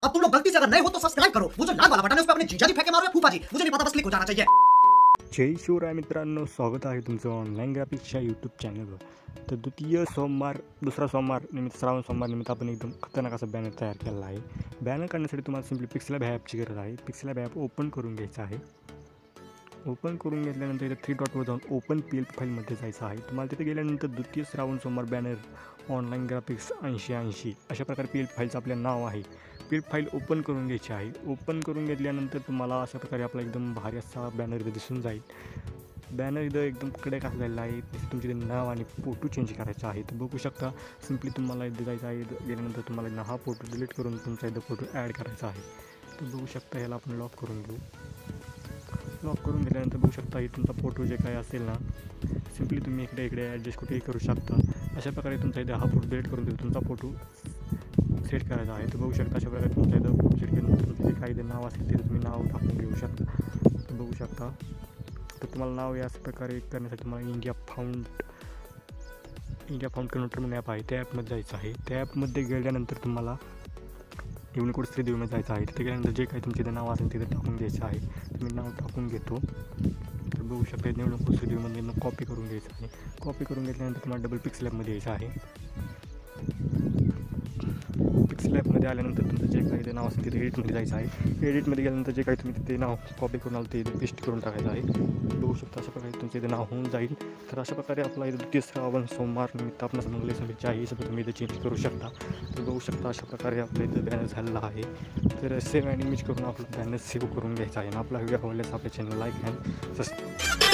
अब तुम लोग गलती से अगर नए हो तो सब्सक्राइब करो, वो जो लाल वाला बटन है उस पर अपने जीजा जी फेंके मारो या फूफा जी, मुझे नहीं पता, बस क्लिक हो जाना चाहिए। जय शिवराय मित्रांनो, स्वागत आहे तुमचं ऑनलाईन ग्राफिक्सच्या यूट्यूब चॅनलवर. तर दुसरा सोमवार निमित्त श्रावण सोमवार निमित्त आपण एकदम खतरनाक असा बॅनर तयार केलेला आहे. बॅनर काढण्यासाठी तुम्हाला सिम्पली पिक्सेल लॅब ॲपची गरज आहे. पिक्सेल लॅब ॲप ओपन करून घ्यायचं आहे. ओपन करून घेतल्यानंतर इथे 3 डॉटवर जाऊन ओपन PLP फाईलमध्ये जायचं आहे. तुम्हाला तिथे गेल्यानंतर द्वितीय श्रावण सोमवार बॅनर ऑनलाईन ग्राफिक्स 8080 अशा प्रकारे PLP फाईलचं आपलं नाव आहे. PLP फाईल ओपन करून घ्यायची आहे. ओपन करून घेतल्यानंतर तुम्हाला अशा प्रकारे आपला एकदम भारी असा बॅनर इथं दिसून जाईल. बॅनर इथं एकदम कडक असलेला आहे. तिथे तुमचे नाव आणि फोटो चेंज करायचा आहे. तर बघू शकता, सिम्पली तुम्हाला इथं जायचं आहे. गेल्यानंतर तुम्हाला हा फोटो डिलीट करून तुमचा इथं फोटो ॲड करायचा आहे. तर बघू शकता, याला आपण लॉक करून घेऊ. लॉक करून घेतल्यानंतर बघू शकता ही तुमचा फोटो जे काही असेल ना, सिम्पली तुम्ही इकडे ॲडजस्ट कुठेही करू शकता. अशा प्रकारे तुमचा इथे हा फोटो डिलीट करून तुमचा फोटो सेट करायचा आहे. तर बघू शकता, अशा प्रकारे तुमच्या इथं फोटो सेट केल्यानंतर तुमचे जे काही नाव असेल ते तुम्ही नाव टाकून घेऊ शकता. तर बघू शकता, तर तुम्हाला नाव याच प्रकारे करण्यासाठी तुम्हाला इंडिया फाउंड कन्व्हर्टर म्हणून ॲप आहे, त्या ॲपमध्ये जायचं आहे. त्या ॲपमध्ये गेल्यानंतर तुम्हाला युनिकोड श्रीदेवीमध्ये जायचं आहे. तिथे गेल्यानंतर जे काही तुमचे नाव असेल तिथे टाकून द्यायचं आहे. मी नाव टाकून घेतो. तर बघू शकता, युनिकोड श्रीदेवीमध्ये कॉपी करून घ्यायचं आहे. कॉपी करून घेतल्यानंतर तुम्हाला डबल पिक्सेल लॅबमध्ये यायचं आहे. पिक्सेल लॅबमध्ये आल्यानंतर तुमचं जे काही ते नाव असेल तिथे एडिटमध्ये जायचं आहे. एडिटमध्ये गेल्यानंतर जे काही तुम्ही तिथे नाव कॉपी करून आलं ते पेस्ट करून टाकायचं आहे. बघू शकता, अशा प्रकारे तुमचं इथे नाव होऊन जाईल. तर अशा प्रकारे आपला इथं तिसरा सोमवार निमित्त आपणास मंगल शुभेच्छा आहे. सगळं तुम्ही इथं चेंज करू शकता. तर बघू शकता, अशा प्रकारे आपलं इथं बॅनर झालेला आहे. तर सेव्ह आणि इमेज करून आपलं बॅनर सेव्ह करून घ्यायचा आहे. आणि आपला व्हिडिओ आवडल्यास आपल्या चॅनल लाईक अँड सबस्क्राईब.